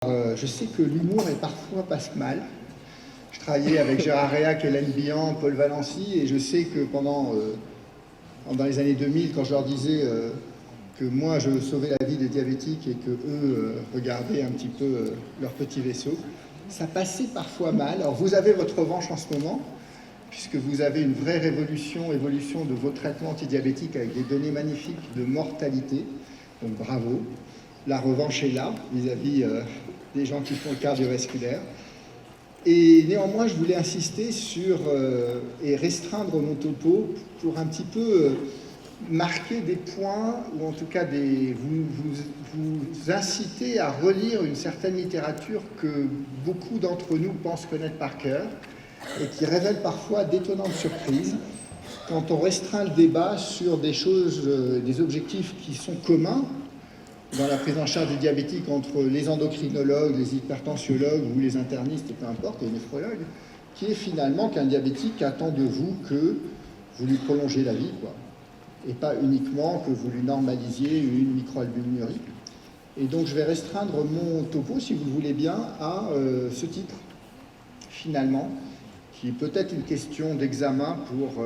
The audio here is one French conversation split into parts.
Je sais que l'humour est parfois passe mal. Je travaillais avec Gérard Réac, Hélène Bihan, Paul Valency, et je sais que pendant dans les années 2000, quand je leur disais que moi je sauvais la vie des diabétiques et que eux regardaient un petit peu leur petit vaisseau, ça passait parfois mal. Alors vous avez votre revanche en ce moment, puisque vous avez une vraie évolution de vos traitements antidiabétiques avec des données magnifiques de mortalité, donc bravo. La revanche est là, vis-à-vis des gens qui font le cardiovasculaire. Et néanmoins, je voulais insister sur et restreindre mon topo pour un petit peu marquer des points, ou en tout cas vous inciter à relire une certaine littérature que beaucoup d'entre nous pensent connaître par cœur, et qui révèle parfois d'étonnantes surprises quand on restreint le débat sur des choses, des objectifs qui sont communs dans la prise en charge des diabétiques entre les endocrinologues, les hypertensiologues ou les internistes, peu importe, et les néphrologues, qui est finalement qu'un diabétique attend de vous que vous lui prolongez la vie, quoi, et pas uniquement que vous lui normalisiez une microalbuminurie. Et donc je vais restreindre mon topo, si vous le voulez bien, à ce titre, finalement, qui est peut-être une question d'examen pour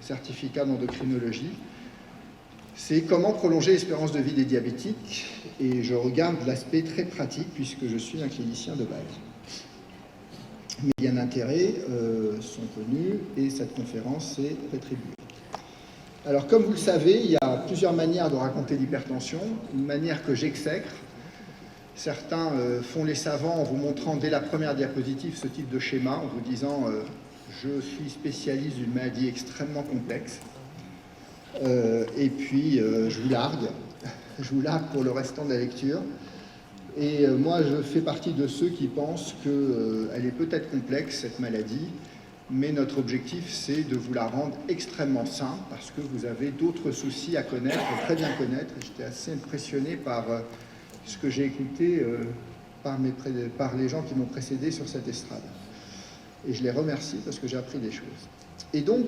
certificat d'endocrinologie. C'est comment prolonger l'espérance de vie des diabétiques, et je regarde l'aspect très pratique puisque je suis un clinicien de base. Mes liens d'intérêt sont connus et cette conférence est rétribuée. Alors comme vous le savez, il y a plusieurs manières de raconter l'hypertension, une manière que j'exècre. Certains font les savants en vous montrant dès la première diapositive ce type de schéma, en vous disant je suis spécialiste d'une maladie extrêmement complexe. Et puis je vous largue pour le restant de la lecture. Et moi je fais partie de ceux qui pensent qu'elle est peut-être complexe, cette maladie, mais notre objectif c'est de vous la rendre extrêmement simple, parce que vous avez d'autres soucis à connaître, très bien connaître. J'étais assez impressionné par ce que j'ai écouté par les gens qui m'ont précédé sur cette estrade. Et je les remercie parce que j'ai appris des choses. Et donc,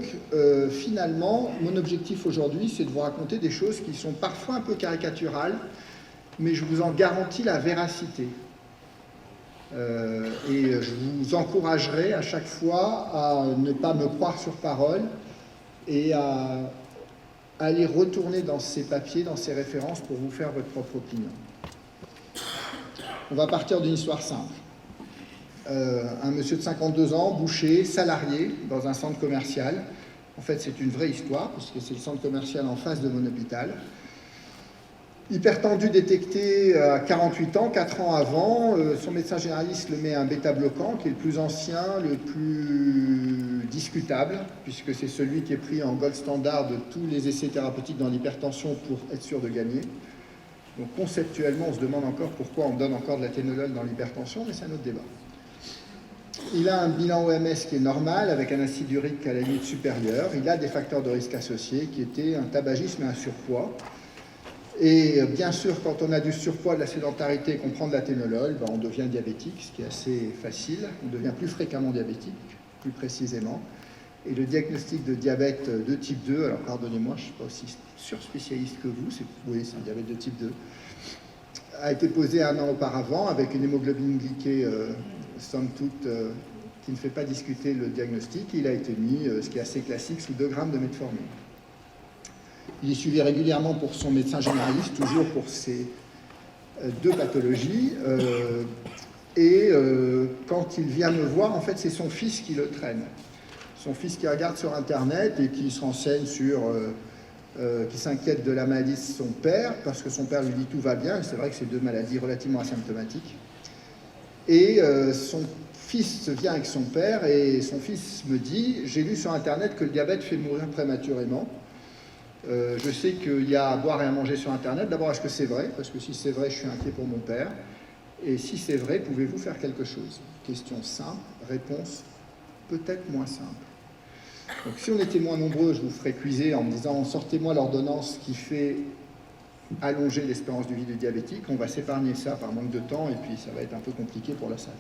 finalement, mon objectif aujourd'hui, c'est de vous raconter des choses qui sont parfois un peu caricaturales, mais je vous en garantis la véracité. Et je vous encouragerai à chaque fois à ne pas me croire sur parole et à aller retourner dans ces papiers, dans ces références pour vous faire votre propre opinion. On va partir d'une histoire simple. Un monsieur de 52 ans, boucher, salarié dans un centre commercial. En fait, c'est une vraie histoire, puisque c'est le centre commercial en face de mon hôpital. Hypertendu détecté à 48 ans, 4 ans avant. Son médecin généraliste le met un bêta-bloquant, qui est le plus ancien, le plus discutable, puisque c'est celui qui est pris en gold standard de tous les essais thérapeutiques dans l'hypertension pour être sûr de gagner. Donc conceptuellement, on se demande encore pourquoi on donne encore de l'athénolol dans l'hypertension, mais c'est un autre débat. Il a un bilan OMS qui est normal, avec un acide urique à la limite supérieure. Il a des facteurs de risque associés, qui étaient un tabagisme et un surpoids. Et bien sûr, quand on a du surpoids, de la sédentarité et qu'on prend de l'athénolol, on devient diabétique, ce qui est assez facile. On devient plus fréquemment diabétique, plus précisément. Et le diagnostic de diabète de type 2, alors pardonnez-moi, je ne suis pas aussi surspécialiste que vous, oui, c'est un diabète de type 2, a été posé 1 an auparavant avec une hémoglobine glyquée somme toute, qui ne fait pas discuter le diagnostic. Il a été mis, ce qui est assez classique, sous 2 grammes de metformine. Il est suivi régulièrement pour son médecin généraliste, toujours pour ces 2 pathologies. Quand il vient me voir, en fait, c'est son fils qui le traîne. Son fils qui regarde sur Internet et qui se renseigne sur... qui s'inquiète de la maladie de son père, parce que son père lui dit tout va bien, et c'est vrai que c'est 2 maladies relativement asymptomatiques. Et son fils vient avec son père, et son fils me dit, j'ai lu sur Internet que le diabète fait mourir prématurément. Je sais qu'il y a à boire et à manger sur Internet. D'abord, est-ce que c'est vrai? Parce que si c'est vrai, je suis inquiet pour mon père. Et si c'est vrai, pouvez-vous faire quelque chose? Question simple, réponse peut-être moins simple. Donc si on était moins nombreux, je vous ferais cuiser en me disant sortez-moi l'ordonnance qui fait allonger l'espérance de vie du diabétique. On va s'épargner ça par manque de temps et puis ça va être un peu compliqué pour la salle.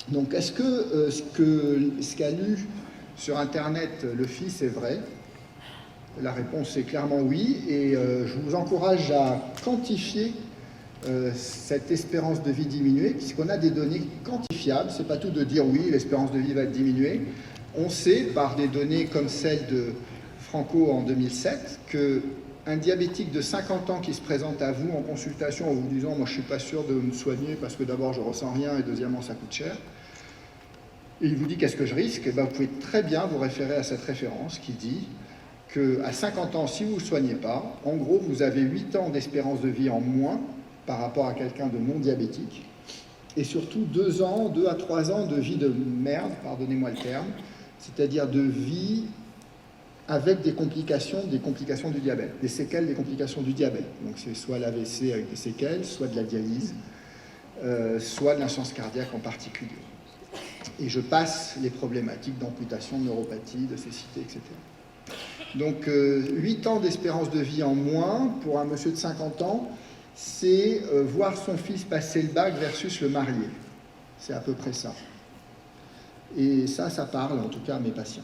Donc est-ce que ce qu'a lu sur Internet le fils est vrai? La réponse est clairement oui, et je vous encourage à quantifier cette espérance de vie diminuer, puisqu'on a des données quantifiables. Ce n'est pas tout de dire oui, l'espérance de vie va diminuer. On sait, par des données comme celle de Franco en 2007, qu'un diabétique de 50 ans qui se présente à vous en consultation en vous disant « moi je ne suis pas sûr de me soigner parce que d'abord je ne ressens rien et deuxièmement ça coûte cher », et il vous dit « qu'est-ce que je risque ?» Et bien, vous pouvez très bien vous référer à cette référence qui dit qu'à 50 ans, si vous ne vous soignez pas, en gros, vous avez 8 ans d'espérance de vie en moins par rapport à quelqu'un de non diabétique, et surtout 2 à 3 ans de vie de merde, pardonnez-moi le terme, c'est-à-dire de vie avec des complications du diabète, des séquelles des complications du diabète. Donc c'est soit l'AVC avec des séquelles, soit de la dialyse, soit de l'insuffisance cardiaque en particulier. Et je passe les problématiques d'amputation, de neuropathie, de cécité, etc. Donc 8 ans d'espérance de vie en moins pour un monsieur de 50 ans, c'est voir son fils passer le bac versus le marié. C'est à peu près ça. Et ça parle en tout cas à mes patients.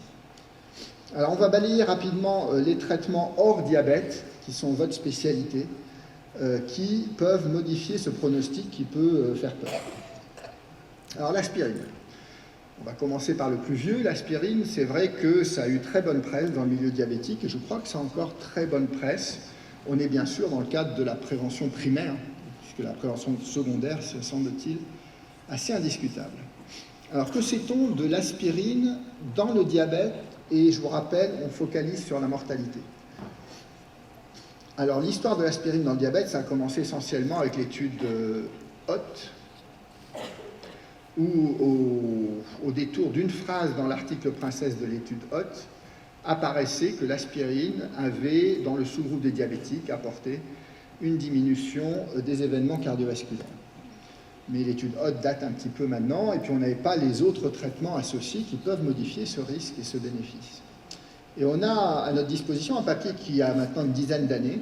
Alors on va balayer rapidement les traitements hors diabète, qui sont votre spécialité, qui peuvent modifier ce pronostic qui peut faire peur. Alors l'aspirine. On va commencer par le plus vieux. L'aspirine, c'est vrai que ça a eu très bonne presse dans le milieu diabétique, et je crois que ça a encore très bonne presse. On est bien sûr dans le cadre de la prévention primaire, puisque la prévention secondaire, c'est, semble-t-il, assez indiscutable. Alors, que sait-on de l'aspirine dans le diabète? Et je vous rappelle, on focalise sur la mortalité. Alors, l'histoire de l'aspirine dans le diabète, ça a commencé essentiellement avec l'étude Hott, où au détour d'une phrase dans l'article princesse de l'étude Hott, apparaissait que l'aspirine avait, dans le sous-groupe des diabétiques, apporté une diminution des événements cardiovasculaires. Mais l'étude Hott date un petit peu maintenant, et puis on n'avait pas les autres traitements associés qui peuvent modifier ce risque et ce bénéfice. Et on a à notre disposition un papier qui a maintenant une dizaine d'années,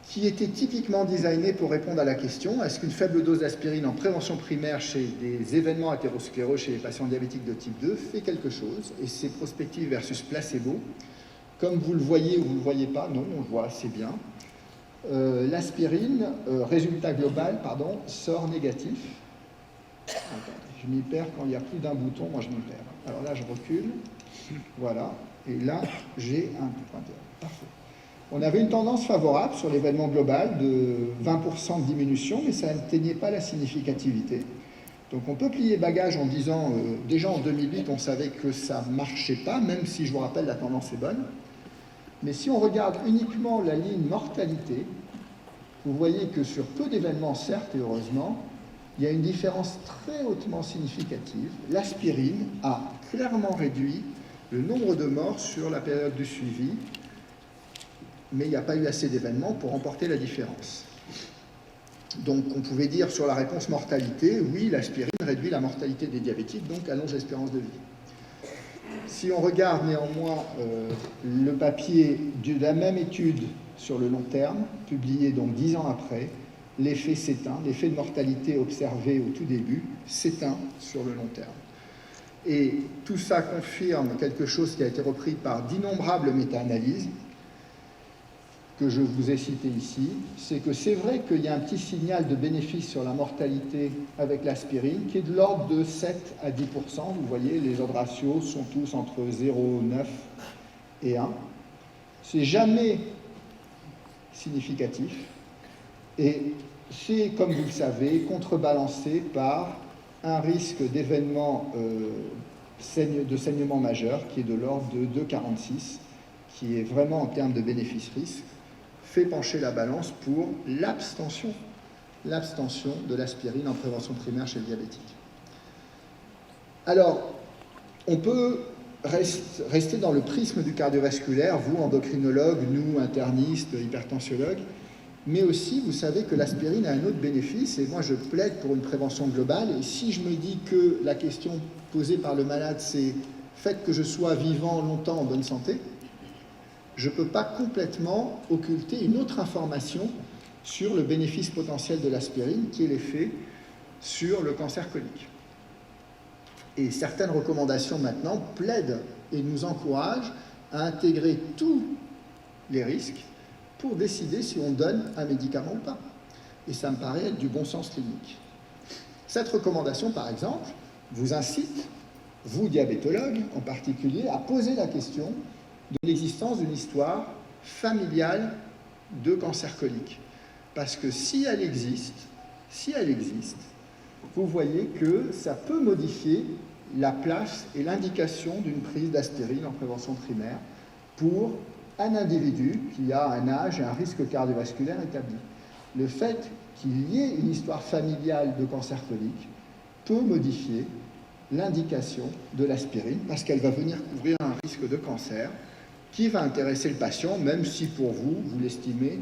qui était typiquement designé pour répondre à la question: est-ce qu'une faible dose d'aspirine en prévention primaire chez des événements athéroscléreux chez les patients diabétiques de type 2 fait quelque chose? Et c'est prospective versus placebo. Comme vous le voyez ou vous ne le voyez pas, non, on le voit assez bien. L'aspirine, résultat global, sort négatif. Attendez, je m'y perds quand il y a plus d'un bouton, moi je m'y perds. Alors là, je recule. Voilà. Et là, j'ai un pointeur. Parfait. On avait une tendance favorable sur l'événement global de 20% de diminution, mais ça n'atteignait pas la significativité. Donc on peut plier bagage en disant, déjà en 2008, on savait que ça ne marchait pas, même si, je vous rappelle, la tendance est bonne. Mais si on regarde uniquement la ligne mortalité, vous voyez que sur peu d'événements, certes et heureusement, il y a une différence très hautement significative. L'aspirine a clairement réduit le nombre de morts sur la période du suivi, mais il n'y a pas eu assez d'événements pour remporter la différence. Donc on pouvait dire sur la réponse mortalité, oui, l'aspirine réduit la mortalité des diabétiques, donc allonge l'espérance de vie. Si on regarde néanmoins le papier de la même étude sur le long terme, publié donc 10 ans après, l'effet s'éteint, l'effet de mortalité observé au tout début s'éteint sur le long terme. Et tout ça confirme quelque chose qui a été repris par d'innombrables méta-analyses, que je vous ai cité ici, c'est que c'est vrai qu'il y a un petit signal de bénéfice sur la mortalité avec l'aspirine qui est de l'ordre de 7 à 10%. Vous voyez, les ordres ratios sont tous entre 0,9 et 1. C'est jamais significatif et c'est, comme vous le savez, contrebalancé par un risque d'événement de saignement majeur qui est de l'ordre de 2,46, qui est vraiment en termes de bénéfice-risque fait pencher la balance pour l'abstention de l'aspirine en prévention primaire chez le diabétique. Alors, on peut rester dans le prisme du cardiovasculaire, vous, endocrinologues, nous, internistes, hypertensiologues, mais aussi, vous savez que l'aspirine a un autre bénéfice, et moi je plaide pour une prévention globale, et si je me dis que la question posée par le malade, c'est « faites que je sois vivant longtemps en bonne santé », je ne peux pas complètement occulter une autre information sur le bénéfice potentiel de l'aspirine, qui est l'effet sur le cancer colique. Et certaines recommandations maintenant plaident et nous encouragent à intégrer tous les risques pour décider si on donne un médicament ou pas. et ça me paraît être du bon sens clinique. Cette recommandation, par exemple, vous incite, vous diabétologues en particulier, à poser la question de l'existence d'une histoire familiale de cancer colique. Parce que si elle existe, vous voyez que ça peut modifier la place et l'indication d'une prise d'aspirine en prévention primaire pour un individu qui a un âge et un risque cardiovasculaire établi. Le fait qu'il y ait une histoire familiale de cancer colique peut modifier l'indication de l'aspirine parce qu'elle va venir couvrir un risque de cancer qui va intéresser le patient, même si pour vous, vous l'estimez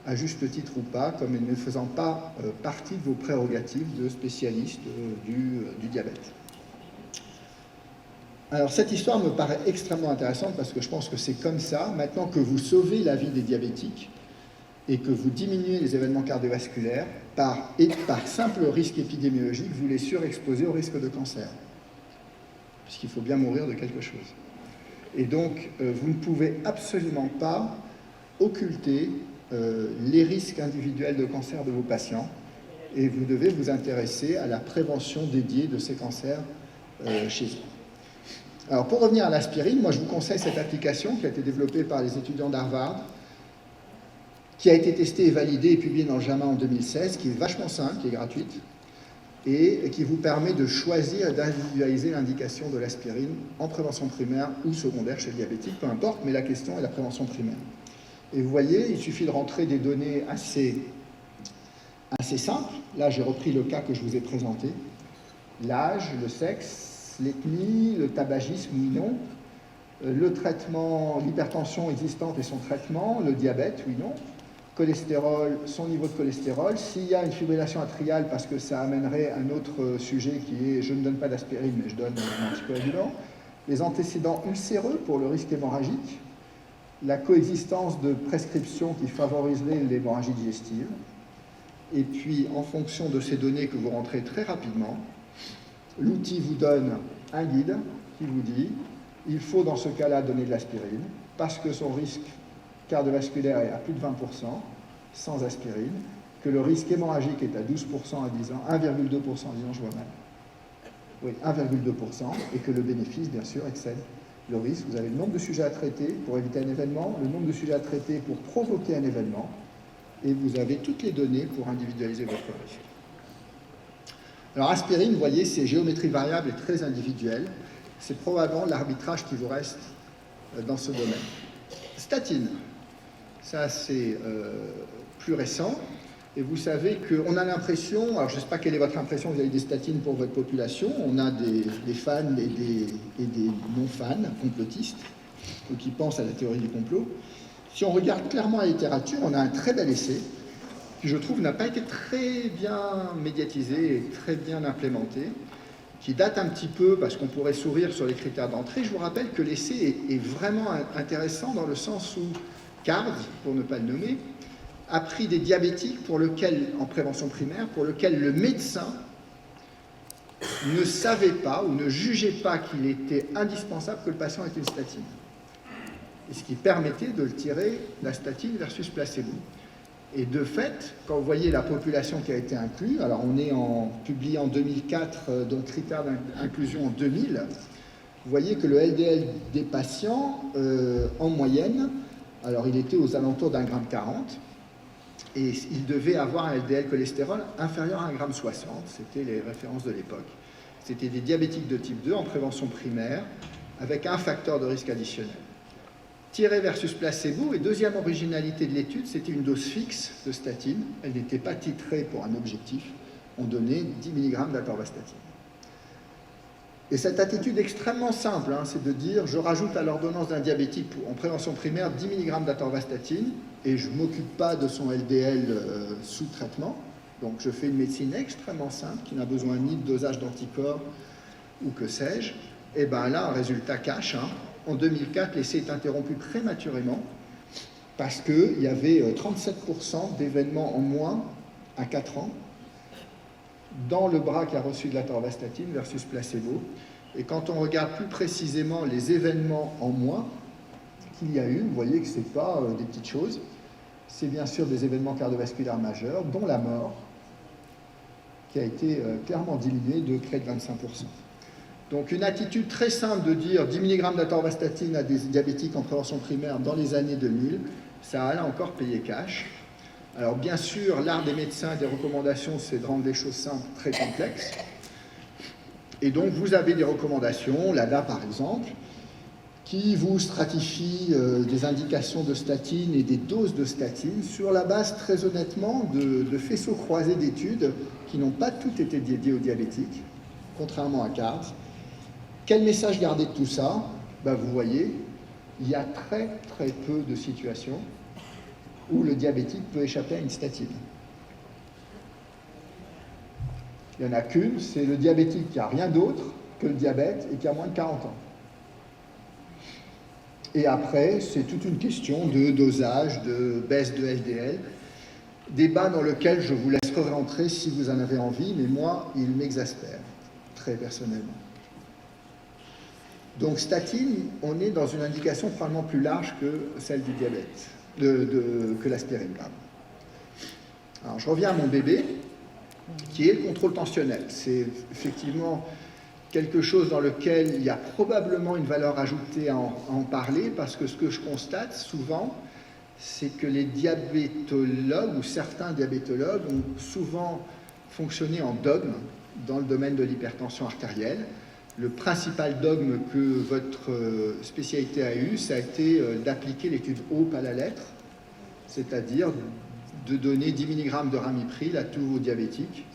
à juste titre ou pas, comme ne faisant pas partie de vos prérogatives de spécialiste du diabète. Alors cette histoire me paraît extrêmement intéressante parce que je pense que c'est comme ça, maintenant que vous sauvez la vie des diabétiques et que vous diminuez les événements cardiovasculaires, par simple risque épidémiologique, vous les surexposez au risque de cancer. Puisqu'il faut bien mourir de quelque chose. Et donc, vous ne pouvez absolument pas occulter les risques individuels de cancer de vos patients et vous devez vous intéresser à la prévention dédiée de ces cancers chez eux. Alors, pour revenir à l'aspirine, moi je vous conseille cette application qui a été développée par les étudiants d'Harvard, qui a été testée et validée et publiée dans le JAMA en 2016, qui est vachement simple, qui est gratuite, et qui vous permet de choisir et d'individualiser l'indication de l'aspirine en prévention primaire ou secondaire chez le diabétique, peu importe, mais la question est la prévention primaire. Et vous voyez, il suffit de rentrer des données assez simples. Là, j'ai repris le cas que je vous ai présenté. L'âge, le sexe, l'ethnie, le tabagisme ou non, le traitement, l'hypertension existante et son traitement, le diabète, oui, non, cholestérol, son niveau de cholestérol, s'il y a une fibrillation atriale, parce que ça amènerait un autre sujet qui est je ne donne pas d'aspirine, mais je donne un anticoagulant, les antécédents ulcéreux pour le risque hémorragique, la coexistence de prescriptions qui favoriseraient l'hémorragie digestive, et puis en fonction de ces données que vous rentrez très rapidement, l'outil vous donne un guide qui vous dit il faut dans ce cas-là donner de l'aspirine parce que son risque cardiovasculaire est à plus de 20% sans aspirine, que le risque hémorragique est à 12% à 10 ans, 1,2% à 10 ans, je vois mal. Oui, 1,2%, et que le bénéfice, bien sûr, excède le risque. Vous avez le nombre de sujets à traiter pour éviter un événement, le nombre de sujets à traiter pour provoquer un événement, et vous avez toutes les données pour individualiser votre risque. Alors, aspirine, vous voyez, c'est géométrie variable et très individuelle. C'est probablement l'arbitrage qui vous reste dans ce domaine. Statine, ça c'est plus récent. Et vous savez qu'on a l'impression, alors je ne sais pas quelle est votre impression vis-à-vis des statines pour votre population, on a des fans et des non-fans, complotistes, ou qui pensent à la théorie du complot. Si on regarde clairement la littérature, on a un très bel essai, qui je trouve n'a pas été très bien médiatisé et très bien implémenté, qui date un petit peu, parce qu'on pourrait sourire sur les critères d'entrée. Je vous rappelle que l'essai est vraiment intéressant dans le sens où Card, pour ne pas le nommer, a pris des diabétiques pour lequel, en prévention primaire, pour lequel le médecin ne savait pas ou ne jugeait pas qu'il était indispensable que le patient ait une statine. Et ce qui permettait de le tirer, la statine versus placebo. Et de fait, quand vous voyez la population qui a été inclue, alors on est publié en 2004, donc critères d'inclusion en 2000, vous voyez que le LDL des patients, en moyenne, alors il était aux alentours d'1,40 g, et il devait avoir un LDL cholestérol inférieur à 1,60 g, c'était les références de l'époque. C'était des diabétiques de type 2 en prévention primaire, avec un facteur de risque additionnel. Tiré versus placebo, et deuxième originalité de l'étude, c'était une dose fixe de statine. Elle n'était pas titrée pour un objectif. On donnait 10 mg d'atorvastatine. Et cette attitude extrêmement simple, c'est de dire je rajoute à l'ordonnance d'un diabétique en prévention primaire 10 mg d'atorvastatine et je ne m'occupe pas de son LDL sous traitement. Donc je fais une médecine extrêmement simple qui n'a besoin ni de dosage d'anticorps ou que sais-je. Et bien là, un résultat cash. En 2004, l'essai est interrompu prématurément parce qu'il y avait 37% d'événements en moins à 4 ans dans le bras qui a reçu de l'atorvastatine versus placebo. Et quand on regarde plus précisément les événements en moins qu'il y a eu, vous voyez que ce n'est pas des petites choses. c'est bien sûr des événements cardiovasculaires majeurs, dont la mort, qui a été clairement diminuée de près de 25%. Donc une attitude très simple de dire 10 mg d'atorvastatine à des diabétiques en prévention primaire dans les années 2000, ça a là encore payé cash. Alors bien sûr, l'art des médecins et des recommandations, c'est de rendre les choses simples très complexes. Et donc vous avez des recommandations, l'ADA par exemple, qui vous stratifie des indications de statine et des doses de statine sur la base très honnêtement de faisceaux croisés d'études qui n'ont pas toutes été dédiées aux diabétiques, contrairement à CARS. Quel message garder de tout ça? Vous voyez, il y a très très peu de situations où le diabétique peut échapper à une statine. Il n'y en a qu'une, c'est le diabétique qui n'a rien d'autre que le diabète et qui a moins de 40 ans. Et après, c'est toute une question de dosage, de baisse de LDL, débat dans lequel je vous laisserai rentrer si vous en avez envie, mais moi, il m'exaspère, très personnellement. Donc, statine, on est dans une indication probablement plus large que celle du diabète, que l'aspirine. Alors, je reviens à mon bébé, qui est le contrôle tensionnel. C'est effectivement quelque chose dans lequel il y a probablement une valeur ajoutée à en parler, parce que ce que je constate souvent, c'est que les diabétologues, ou certains diabétologues, ont souvent fonctionné en dogme dans le domaine de l'hypertension artérielle. Le principal dogme que votre spécialité a eu, ça a été d'appliquer l'étude HOPE à la lettre, c'est-à-dire de donner 10 mg de ramipril à tous vos diabétiques,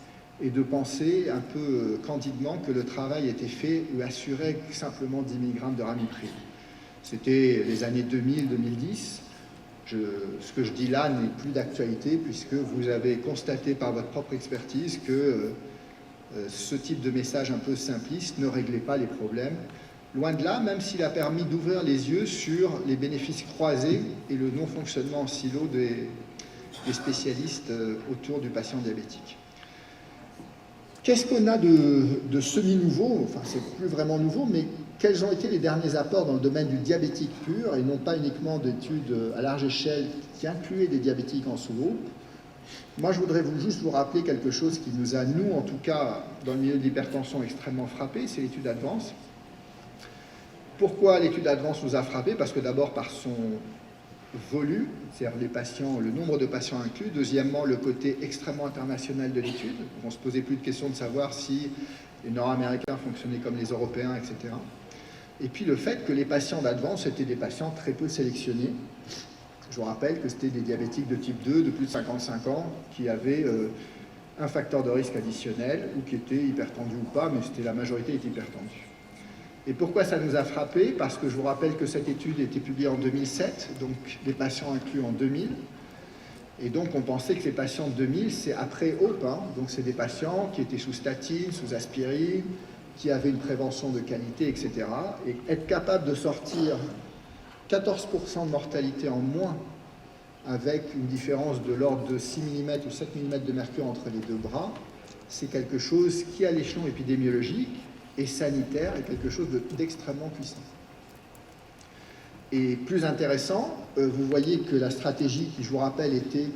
et de penser un peu candidement que le travail était fait ou assurait simplement 10 mg de ramipril. C'était les années 2000-2010. Ce que je dis là n'est plus d'actualité, puisque vous avez constaté par votre propre expertise que ce type de message un peu simpliste ne réglait pas les problèmes. Loin de là, même s'il a permis d'ouvrir les yeux sur les bénéfices croisés et le non-fonctionnement en silo des spécialistes autour du patient diabétique. Qu'est-ce qu'on a de semi-nouveau? Enfin, c'est plus vraiment nouveau, mais quels ont été les derniers apports dans le domaine du diabétique pur, et non pas uniquement d'études à large échelle qui incluaient des diabétiques en sous-groupe? Moi, je voudrais juste vous rappeler quelque chose qui nous a, nous, en tout cas, dans le milieu de l'hypertension, extrêmement frappé, c'est l'étude Advance. Pourquoi l'étude Advance nous a frappé? Parce que d'abord, par son volume, c'est-à-dire les patients, le nombre de patients inclus. Deuxièmement, le côté extrêmement international de l'étude. On ne se posait plus de questions de savoir si les Nord-Américains fonctionnaient comme les Européens, etc. Et puis le fait que les patients d'Advance étaient des patients très peu sélectionnés. Je vous rappelle que c'était des diabétiques de type 2 de plus de 55 ans qui avaient un facteur de risque additionnel ou qui étaient hypertendus ou pas, mais la majorité était hypertendue. Et pourquoi ça nous a frappé? Parce que je vous rappelle que cette étude a été publiée en 2007, donc les patients inclus en 2000. Et donc on pensait que les patients de 2000, c'est après HOPE, donc c'est des patients qui étaient sous statine, sous aspirine, qui avaient une prévention de qualité, etc. Et être capable de sortir 14% de mortalité en moins avec une différence de l'ordre de 6 mm ou 7 mm de mercure entre les deux bras, c'est quelque chose qui, à l'échelon épidémiologique et sanitaire, est quelque chose d'extrêmement puissant. Et plus intéressant, vous voyez que la stratégie qui, je vous rappelle, était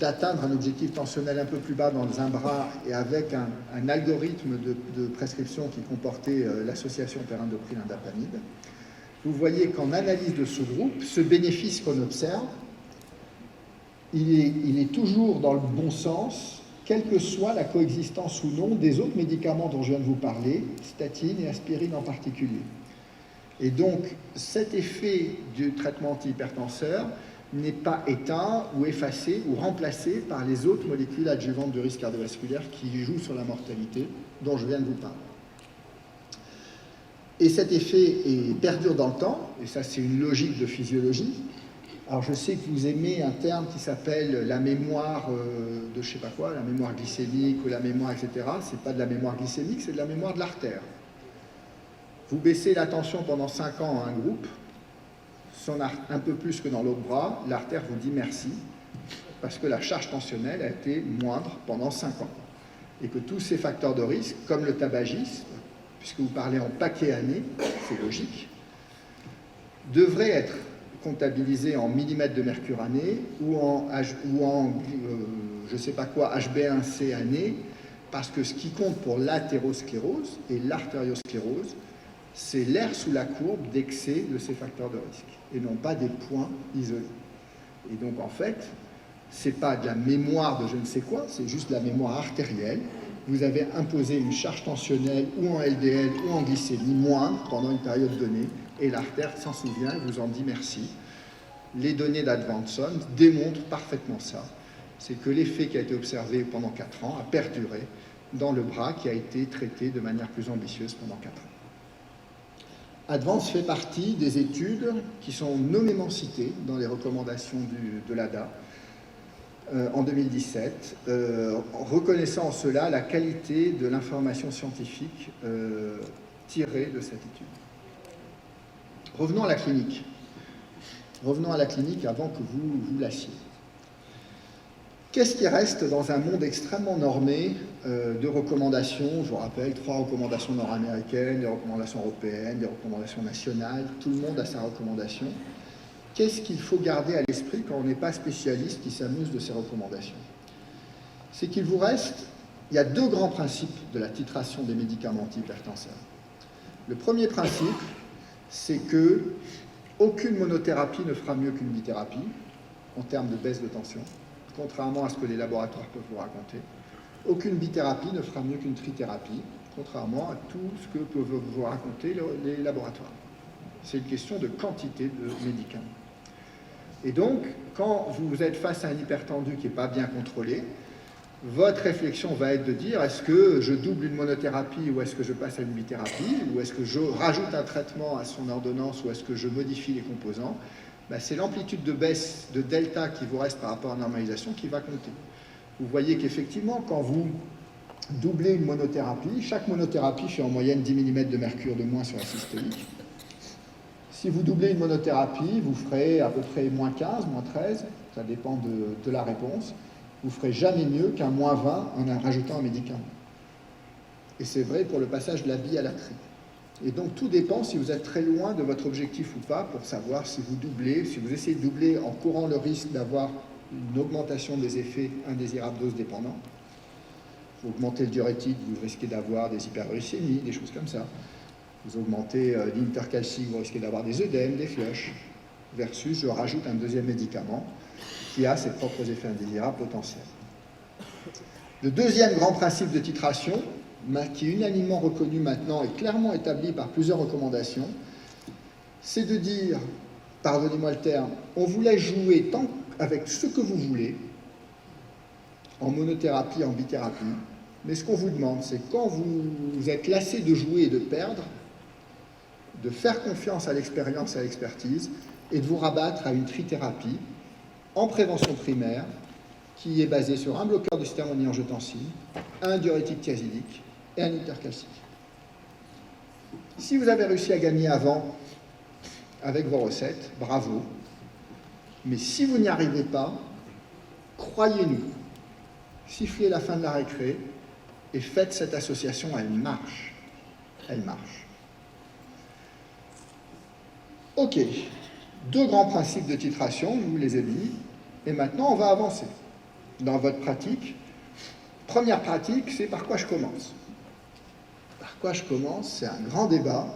d'atteindre un objectif tensionnel un peu plus bas dans un bras et avec un algorithme de prescription qui comportait l'association périndopril-indapamide. Vous voyez qu'en analyse de sous-groupe, ce bénéfice qu'on observe, il est toujours dans le bon sens, quelle que soit la coexistence ou non des autres médicaments dont je viens de vous parler, statine et aspirine en particulier. Et donc, cet effet du traitement antihypertenseur n'est pas éteint ou effacé ou remplacé par les autres molécules adjuvantes de risque cardiovasculaire qui jouent sur la mortalité dont je viens de vous parler. Et cet effet perdure dans le temps, et ça c'est une logique de physiologie. Alors je sais que vous aimez un terme qui s'appelle la mémoire de je sais pas quoi, la mémoire glycémique ou la mémoire, etc. C'est pas de la mémoire glycémique, c'est de la mémoire de l'artère. Vous baissez la tension pendant 5 ans à un groupe, un peu plus que dans l'autre bras, l'artère vous dit merci, parce que la charge tensionnelle a été moindre pendant 5 ans. Et que tous ces facteurs de risque, comme le tabagisme, puisque vous parlez en paquet années, c'est logique, devraient être comptabilisé en millimètres de mercure année ou en je ne sais pas quoi, HbA1c année, parce que ce qui compte pour l'athérosclérose et l'artériosclérose, c'est l'air sous la courbe d'excès de ces facteurs de risque, et non pas des points isolés. Et donc, en fait, ce n'est pas de la mémoire de je ne sais quoi, c'est juste de la mémoire artérielle. Vous avez imposé une charge tensionnelle ou en LDL ou en glycémie moindre pendant une période donnée, et l'artère s'en souvient et vous en dit merci. Les données d'Advanson démontrent parfaitement ça. C'est que l'effet qui a été observé pendant 4 ans a perduré dans le bras qui a été traité de manière plus ambitieuse pendant 4 ans. Advance fait partie des études qui sont nommément citées dans les recommandations de l'ADA en 2017, reconnaissant en cela la qualité de l'information scientifique tirée de cette étude. Revenons à la clinique. Revenons à la clinique avant que vous lassiez. Qu'est-ce qui reste dans un monde extrêmement normé de recommandations? Je vous rappelle, 3 recommandations nord-américaines, des recommandations européennes, des recommandations nationales. Tout le monde a sa recommandation. Qu'est-ce qu'il faut garder à l'esprit quand on n'est pas spécialiste qui s'amuse de ces recommandations? C'est qu'il vous reste, il y a 2 grands principes de la titration des médicaments antihypertenseurs. Le premier principe, c'est que aucune monothérapie ne fera mieux qu'une bithérapie en termes de baisse de tension, contrairement à ce que les laboratoires peuvent vous raconter. Aucune bithérapie ne fera mieux qu'une trithérapie, contrairement à tout ce que peuvent vous raconter les laboratoires. C'est une question de quantité de médicaments. Et donc, quand vous êtes face à un hypertendu qui n'est pas bien contrôlé, votre réflexion va être de dire, est-ce que je double une monothérapie ou est-ce que je passe à une bithérapie, ou est-ce que je rajoute un traitement à son ordonnance ou est-ce que je modifie les composants? C'est l'amplitude de baisse de delta qui vous reste par rapport à la normalisation qui va compter. Vous voyez qu'effectivement, quand vous doublez une monothérapie, chaque monothérapie fait en moyenne 10 mm de mercure de moins sur la systolique. Si vous doublez une monothérapie, vous ferez à peu près moins 15, moins 13, ça dépend de la réponse. Vous ne ferez jamais mieux qu'un moins 20 en rajoutant un médicament. Et c'est vrai pour le passage de la bi à la tri. Et donc tout dépend si vous êtes très loin de votre objectif ou pas pour savoir si vous doublez, si vous essayez de doubler en courant le risque d'avoir une augmentation des effets indésirables dose dépendants. Vous augmentez le diurétique, vous risquez d'avoir des hyperglycémies, des choses comme ça. Vous augmentez l'intercalcique, vous risquez d'avoir des œdèmes, des flushs, versus je rajoute un deuxième médicament qui a ses propres effets indésirables potentiels. Le deuxième grand principe de titration, qui est unanimement reconnu maintenant et clairement établi par plusieurs recommandations, c'est de dire, pardonnez-moi le terme, on vous laisse jouer tant avec ce que vous voulez, en monothérapie, en bithérapie, mais ce qu'on vous demande, c'est quand vous êtes lassé de jouer et de perdre, de faire confiance à l'expérience et à l'expertise, et de vous rabattre à une trithérapie en prévention primaire, qui est basée sur un bloqueur du système rénine-angiotensin, un diurétique thiazidique et un intercalcique. Si vous avez réussi à gagner avant avec vos recettes, bravo. Mais si vous n'y arrivez pas, croyez-nous, sifflez la fin de la récré et faites cette association, elle marche. Elle marche. Ok, 2 grands principes de titration, je vous les ai dit, et maintenant on va avancer dans votre pratique. Première pratique, c'est par quoi je commence. Par quoi je commence, c'est un grand débat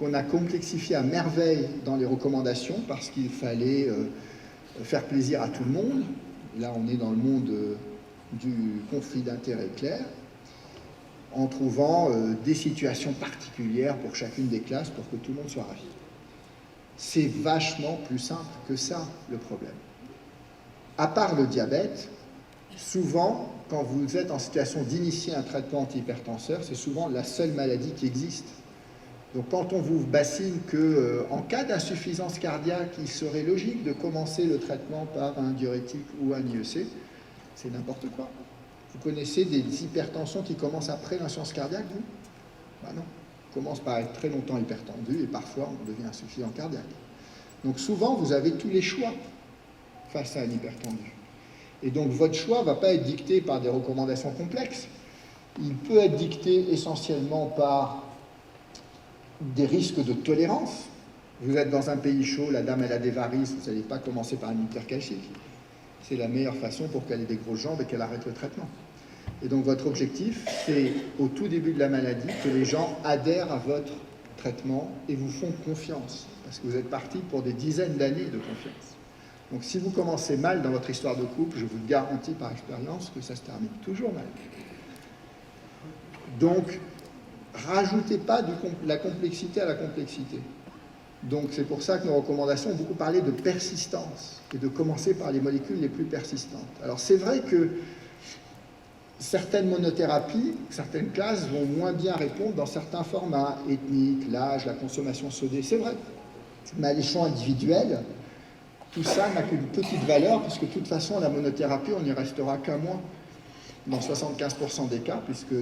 qu'on a complexifié à merveille dans les recommandations parce qu'il fallait faire plaisir à tout le monde. Là, on est dans le monde du conflit d'intérêts clair, en trouvant des situations particulières pour chacune des classes pour que tout le monde soit ravi. C'est vachement plus simple que ça, le problème. À part le diabète, souvent, quand vous êtes en situation d'initier un traitement antihypertenseur, c'est souvent la seule maladie qui existe. Donc quand on vous bassine qu'en cas d'insuffisance cardiaque, il serait logique de commencer le traitement par un diurétique ou un IEC, c'est n'importe quoi. Vous connaissez des hypertensions qui commencent après l'insuffisance cardiaque, vous? Ben non. On commence par être très longtemps hypertendu et parfois on devient insuffisant cardiaque. Donc souvent, vous avez tous les choix face à un hypertendu. Et donc votre choix ne va pas être dicté par des recommandations complexes. Il peut être dicté essentiellement par des risques de tolérance. Vous êtes dans un pays chaud, la dame elle a des varices, vous n'allez pas commencer par un inhibiteur calcique. C'est la meilleure façon pour qu'elle ait des grosses jambes et qu'elle arrête le traitement. Et donc votre objectif, c'est au tout début de la maladie que les gens adhèrent à votre traitement et vous font confiance. Parce que vous êtes parti pour des dizaines d'années de confiance. Donc si vous commencez mal dans votre histoire de couple, je vous garantis par expérience que ça se termine toujours mal. Donc, rajoutez pas la complexité à la complexité. Donc c'est pour ça que nos recommandations ont beaucoup parlé de persistance et de commencer par les molécules les plus persistantes. Alors c'est vrai que certaines monothérapies, certaines classes vont moins bien répondre dans certains formats, ethniques, l'âge, la consommation sodée, c'est vrai. Mais à l'échelon individuel, tout ça n'a qu'une petite valeur, puisque de toute façon, la monothérapie, on n'y restera qu'un mois, dans 75% des cas, puisque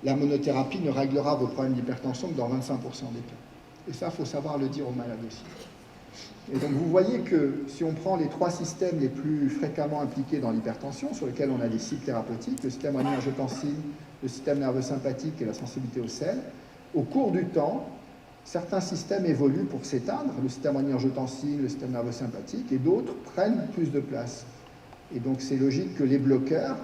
la monothérapie ne réglera vos problèmes d'hypertension que dans 25% des cas. Et ça, il faut savoir le dire aux malades aussi. Et donc vous voyez que si on prend les 3 systèmes les plus fréquemment impliqués dans l'hypertension, sur lesquels on a des cibles thérapeutiques, le système rénine-angiotensin, le système nerveux sympathique et la sensibilité au sel, au cours du temps, certains systèmes évoluent pour s'éteindre, le système rénine-angiotensin, le système nerveux sympathique, et d'autres prennent plus de place. Et donc c'est logique que les bloqueurs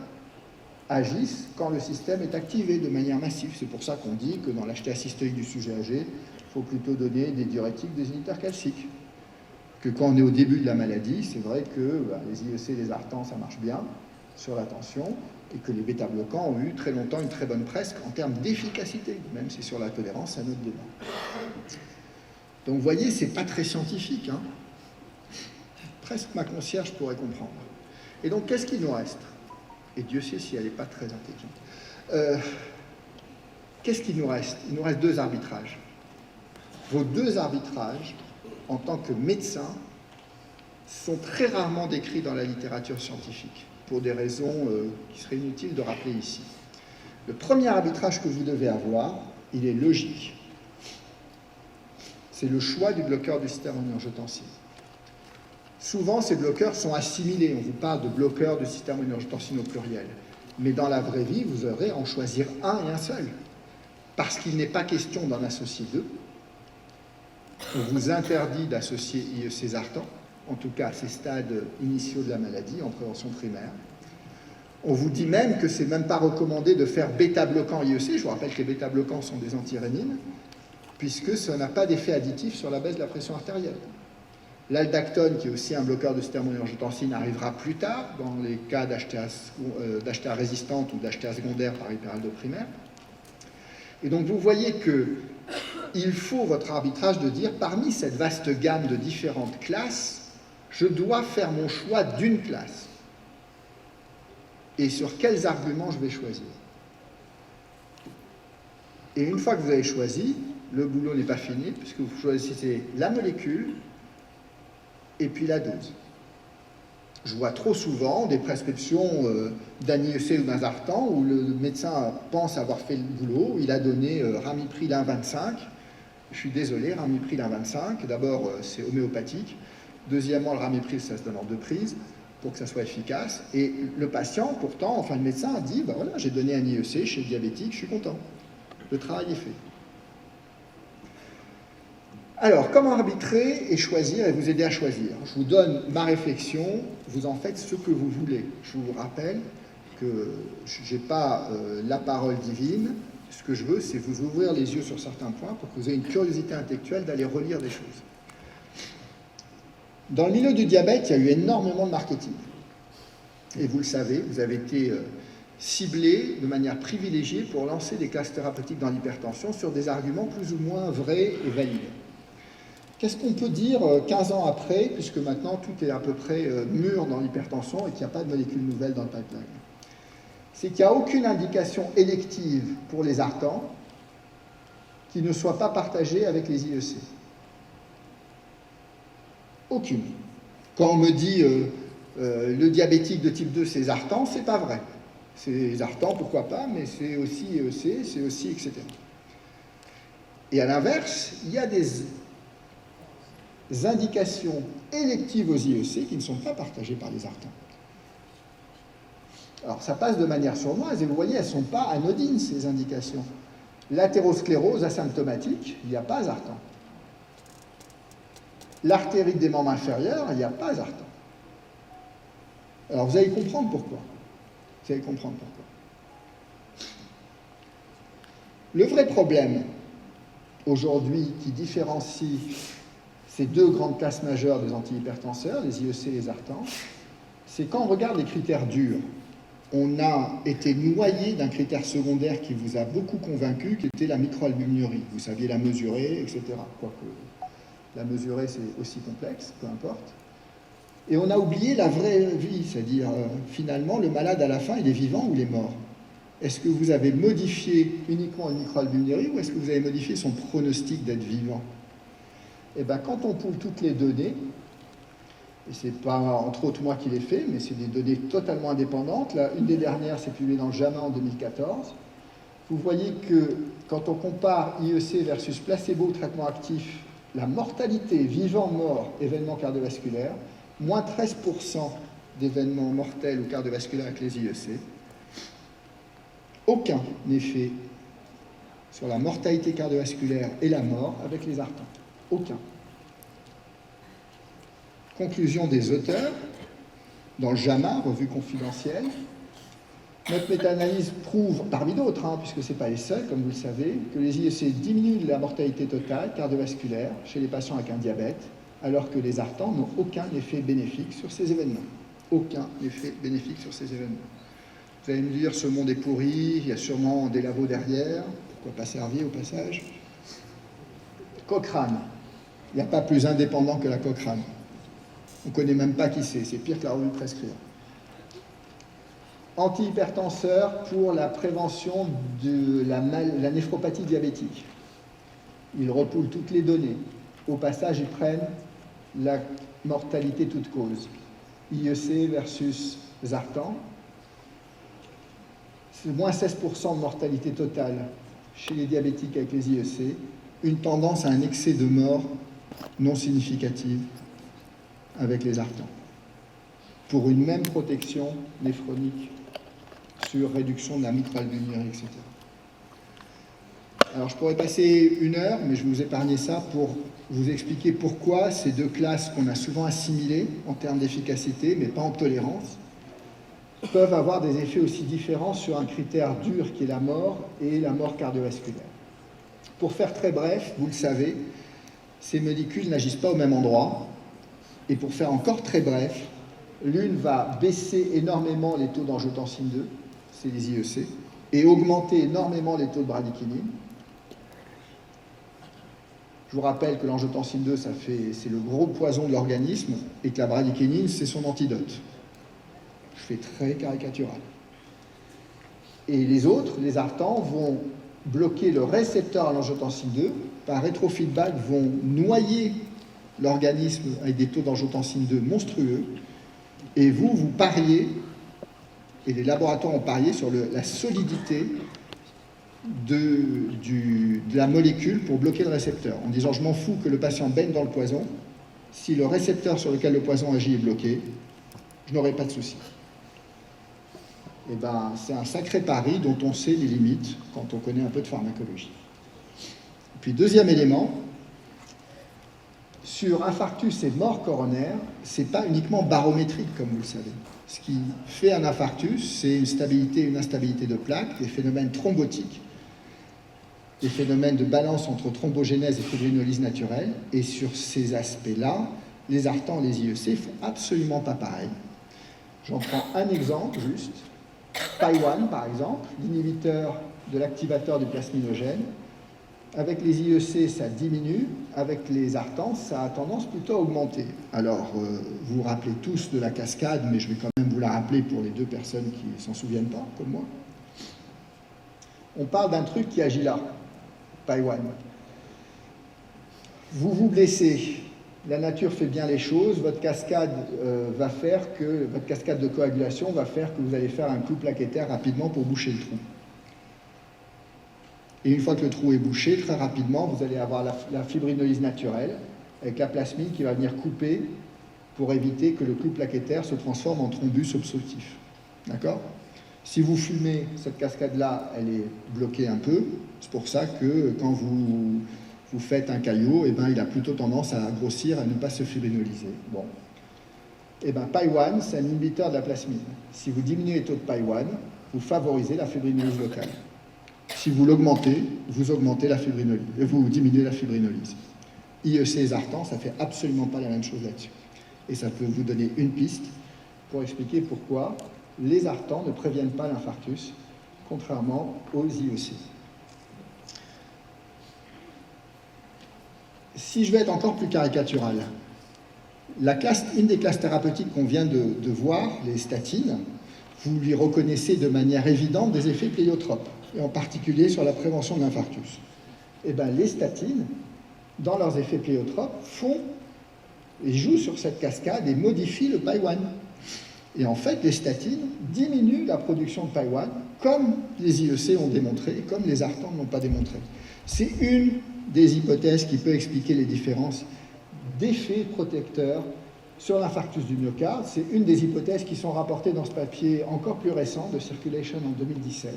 agissent quand le système est activé de manière massive. C'est pour ça qu'on dit que dans l'HTA systolique du sujet âgé, il faut plutôt donner des diurétiques, des inhibiteurs calciques. Que quand on est au début de la maladie, c'est vrai que les IEC, les Artans, ça marche bien sur la tension, et que les bêta-bloquants ont eu très longtemps une très bonne presse en termes d'efficacité, même si sur la tolérance, c'est un autre débat. Donc vous voyez, c'est pas très scientifique, hein. Presque ma concierge pourrait comprendre. Et donc, qu'est-ce qu'il nous reste? Et Dieu sait si elle n'est pas très intelligente. Qu'est-ce qu'il nous reste? Il nous reste 2 arbitrages. Vos 2 arbitrages, en tant que médecin, sont très rarement décrits dans la littérature scientifique, pour des raisons qui seraient inutiles de rappeler ici. Le premier arbitrage que vous devez avoir, il est logique. C'est le choix du bloqueur du système rénine-angiotensin. Souvent, ces bloqueurs sont assimilés. On vous parle de bloqueurs du système rénine-angiotensin au pluriel. Mais dans la vraie vie, vous aurez à en choisir un et un seul. Parce qu'il n'est pas question d'en associer 2. On vous interdit d'associer IEC Zartan, en tout cas à ces stades initiaux de la maladie, en prévention primaire. On vous dit même que ce n'est même pas recommandé de faire bêta-bloquant IEC. Je vous rappelle que les bêta-bloquants sont des antirénines, puisque ça n'a pas d'effet additif sur la baisse de la pression artérielle. L'aldactone, qui est aussi un bloqueur de système rénine-angiotensin, arrivera plus tard, dans les cas d'HTA résistante ou d'HTA secondaire par hyperaldo primaire. Et donc vous voyez qu'il faut votre arbitrage de dire, parmi cette vaste gamme de différentes classes, je dois faire mon choix d'une classe. Et sur quels arguments je vais choisir. Et une fois que vous avez choisi, le boulot n'est pas fini, puisque vous choisissez la molécule et puis la dose. Je vois trop souvent des prescriptions d'un IEC ou d'un Zartan où le médecin pense avoir fait le boulot, il a donné Ramipril 1,25. Je suis désolé, Ramipril 1,25, d'abord c'est homéopathique, deuxièmement le Ramipril ça se donne en 2 prises pour que ça soit efficace, et le patient pourtant, enfin le médecin a dit, ben voilà, j'ai donné un IEC chez le diabétique, je suis content, le travail est fait. Alors, comment arbitrer et choisir et vous aider à choisir? Je vous donne ma réflexion, vous en faites ce que vous voulez. Je vous rappelle que je n'ai pas la parole divine. Ce que je veux, c'est vous ouvrir les yeux sur certains points pour que vous ayez une curiosité intellectuelle d'aller relire des choses. Dans le milieu du diabète, il y a eu énormément de marketing. Et vous le savez, vous avez été ciblé de manière privilégiée pour lancer des classes thérapeutiques dans l'hypertension sur des arguments plus ou moins vrais et valides. Qu'est-ce qu'on peut dire 15 ans après, puisque maintenant tout est à peu près mûr dans l'hypertension et qu'il n'y a pas de molécules nouvelles dans le pipeline? C'est qu'il n'y a aucune indication élective pour les Artans qui ne soit pas partagée avec les IEC. Aucune. Quand on me dit le diabétique de type 2 c'est Zartan, c'est pas vrai. C'est Zartan, pourquoi pas, mais c'est aussi IEC, c'est aussi etc. Et à l'inverse, il y a des indications électives aux IEC qui ne sont pas partagées par les Artans. Alors ça passe de manière sournoise et vous voyez, elles ne sont pas anodines ces indications. L'athérosclérose asymptomatique, il n'y a pas Zartan. L'artérite des membres inférieurs, il n'y a pas Zartan. Alors vous allez comprendre pourquoi. Vous allez comprendre pourquoi. Le vrai problème, aujourd'hui, qui différencie ces deux grandes classes majeures des antihypertenseurs, les IEC et les Zartan, c'est quand on regarde les critères durs, on a été noyé d'un critère secondaire qui vous a beaucoup convaincu, qui était la microalbuminurie. Vous saviez la mesurer, etc. Quoique la mesurer, c'est aussi complexe, peu importe. Et on a oublié la vraie vie, c'est-à-dire, finalement, le malade, à la fin, il est vivant ou il est mort? Est-ce que vous avez modifié uniquement une microalbuminurie ou est-ce que vous avez modifié son pronostic d'être vivant? Eh bien, quand on poule toutes les données, et ce n'est pas entre autres moi qui l'ai fait, mais c'est des données totalement indépendantes. Là, une des dernières, c'est publié dans le JAMA en 2014. Vous voyez que quand on compare IEC versus placebo, traitement actif, la mortalité vivant-mort, événements cardiovasculaires, moins 13% d'événements mortels ou cardiovasculaires avec les IEC. Aucun effet sur la mortalité cardiovasculaire et la mort avec les Zartan. Aucun. Conclusion des auteurs, dans le JAMA, revue confidentielle. Notre méta-analyse prouve, parmi d'autres, puisque ce n'est pas les seuls, comme vous le savez, que les IEC diminuent la mortalité totale cardiovasculaire chez les patients avec un diabète, alors que les Zartan n'ont aucun effet bénéfique sur ces événements. Aucun effet bénéfique sur ces événements. Vous allez me dire, ce monde est pourri, il y a sûrement des labos derrière, pourquoi pas Servier au passage? Cochrane, il n'y a pas plus indépendant que la Cochrane. On ne connaît même pas qui c'est pire que la revue Prescrire. Antihypertenseur pour la prévention de la néphropathie diabétique. Ils repoulent toutes les données. Au passage, ils prennent la mortalité toute cause. IEC versus Zartan. C'est moins 16% de mortalité totale chez les diabétiques avec les IEC. Une tendance à un excès de mort non significative avec les Zartan, pour une même protection néphronique sur réduction de la microalbuminurie, etc. Alors je pourrais passer une heure, mais je vais vous épargner ça pour vous expliquer pourquoi ces deux classes qu'on a souvent assimilées en termes d'efficacité, mais pas en tolérance, peuvent avoir des effets aussi différents sur un critère dur qui est la mort et la mort cardiovasculaire. Pour faire très bref, vous le savez, ces molécules n'agissent pas au même endroit. Et pour faire encore très bref, l'une va baisser énormément les taux d'angiotensine 2, c'est les IEC, et augmenter énormément les taux de bradykinin. Je vous rappelle que l'angiotensine 2, c'est le gros poison de l'organisme, et que la bradykinin, c'est son antidote. Je fais très caricatural. Et les autres, les Zartan, vont bloquer le récepteur à l'angiotensine 2, par rétrofeedback, vont noyer l'organisme avec des taux d'angiotensine 2 monstrueux, et vous pariez, et les laboratoires ont parié sur la solidité de la molécule pour bloquer le récepteur, en disant je m'en fous que le patient baigne dans le poison, si le récepteur sur lequel le poison agit est bloqué, je n'aurai pas de souci. Et ben, c'est un sacré pari dont on sait les limites quand on connaît un peu de pharmacologie. Et puis deuxième élément, sur infarctus et mort coronaire, ce n'est pas uniquement barométrique, comme vous le savez. Ce qui fait un infarctus, c'est une stabilité, une instabilité de plaques, des phénomènes thrombotiques, des phénomènes de balance entre thrombogénèse et fibrinolyse naturelle. Et sur ces aspects-là, les Zartan, les IEC font absolument pas pareil. J'en prends un exemple juste. PAI-1, par exemple, l'inhibiteur de l'activateur du plasminogène. Avec les IEC, ça diminue. Avec les Zartan, ça a tendance plutôt à augmenter. Alors, vous vous rappelez tous de la cascade, mais je vais quand même vous la rappeler pour les deux personnes qui ne s'en souviennent pas, comme moi. On parle d'un truc qui agit là, PAI-1. Vous vous blessez, la nature fait bien les choses, votre cascade votre cascade de coagulation va faire que vous allez faire un clou plaquettaire rapidement pour boucher le trou. Et une fois que le trou est bouché, très rapidement, vous allez avoir la fibrinolyse naturelle avec la plasmine qui va venir couper pour éviter que le clou plaquettaire se transforme en thrombus obstructif. D'accord ? Si vous fumez, cette cascade-là, elle est bloquée un peu. C'est pour ça que quand vous Vous faites un caillot, et ben, il a plutôt tendance à grossir, à ne pas se fibrinoliser. Bon. Et ben, PAI-1, c'est un inhibiteur de la plasmine. Si vous diminuez les taux de PAI-1, vous favorisez la fibrinolyse locale. Si vous l'augmentez, vous augmentez la fibrinolyse, vous diminuez la fibrinolyse. IEC et Zartan, ça ne fait absolument pas la même chose là-dessus. Et ça peut vous donner une piste pour expliquer pourquoi les Zartans ne préviennent pas l'infarctus, contrairement aux IEC. Si je vais être encore plus caricatural, une des classes thérapeutiques qu'on vient de voir, les statines, vous lui reconnaissez de manière évidente des effets pléiotropes, et en particulier sur la prévention de l'infarctus. Eh bien, les statines, dans leurs effets pléiotropes, jouent sur cette cascade et modifient le PAI-1. Et en fait, les statines diminuent la production de PAI-1, comme les IEC ont démontré, et comme les Zartans ne l'ont pas démontré. C'est une des hypothèses qui peut expliquer les différences d'effets protecteurs sur l'infarctus du myocarde. C'est une des hypothèses qui sont rapportées dans ce papier encore plus récent de Circulation en 2017,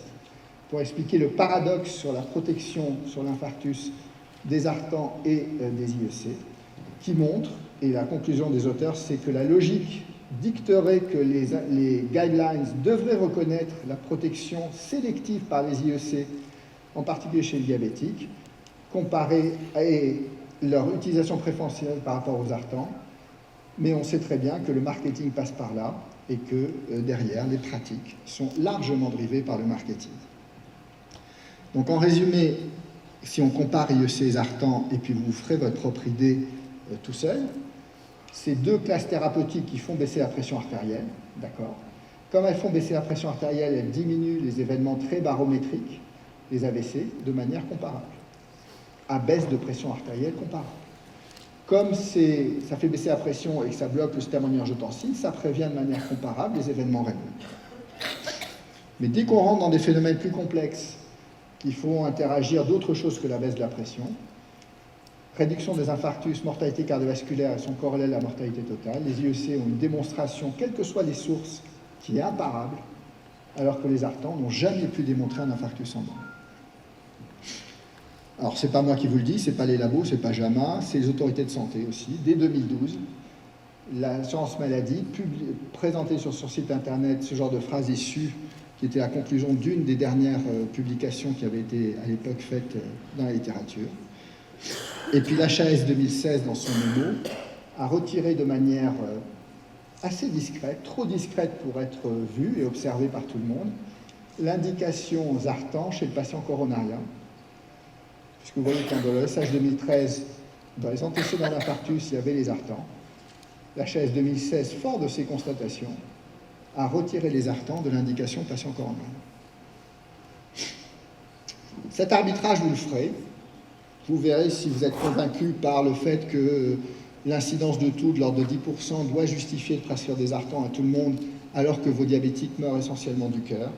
pour expliquer le paradoxe sur la protection sur l'infarctus des Zartans et des IEC, qui montre, et la conclusion des auteurs, c'est que la logique dicterait que les guidelines devraient reconnaître la protection sélective par les IEC, en particulier chez les diabétiques, comparée à leur utilisation préférentielle par rapport aux Zartans, mais on sait très bien que le marketing passe par là et que derrière, les pratiques sont largement drivées par le marketing. Donc en résumé, si on compare IEC et Zartan, et puis vous ferez votre propre idée tout seul, c'est deux classes thérapeutiques qui font baisser la pression artérielle, d'accord. Comme elles font baisser la pression artérielle, elles diminuent les événements très barométriques, les AVC, de manière comparable, à baisse de pression artérielle comparable. Comme ça fait baisser la pression et que ça bloque le système rénine-angiotensine, ça prévient de manière comparable les événements rénaux. Mais dès qu'on rentre dans des phénomènes plus complexes, qui font interagir d'autres choses que la baisse de la pression, réduction des infarctus, mortalité cardiovasculaire, elles sont corrélées à la mortalité totale. Les IEC ont une démonstration, quelles que soient les sources, qui est imparable, alors que les Zartans n'ont jamais pu démontrer un infarctus en bas. Alors, ce n'est pas moi qui vous le dis, ce n'est pas les labos, ce n'est pas JAMA, c'est les autorités de santé aussi. Dès 2012, l'assurance maladie présentait sur son site internet ce genre de phrase issue, qui était la conclusion d'une des dernières publications qui avait été à l'époque faite dans la littérature. Et puis l'HAS 2016, dans son mémo, a retiré de manière assez discrète, trop discrète pour être vue et observée par tout le monde, l'indication Zartan chez le patient coronarien. Puisque vous voyez que dans le SH 2013, dans les antécédents d'infarctus, il y avait les Zartans. L'HAS 2016, fort de ces constatations, a retiré les Zartans de l'indication patient coronarien. Cet arbitrage, vous le ferez. Vous verrez si vous êtes convaincu par le fait que l'incidence de taux de l'ordre de 10% doit justifier de prescrire des Zartans à tout le monde alors que vos diabétiques meurent essentiellement du cœur.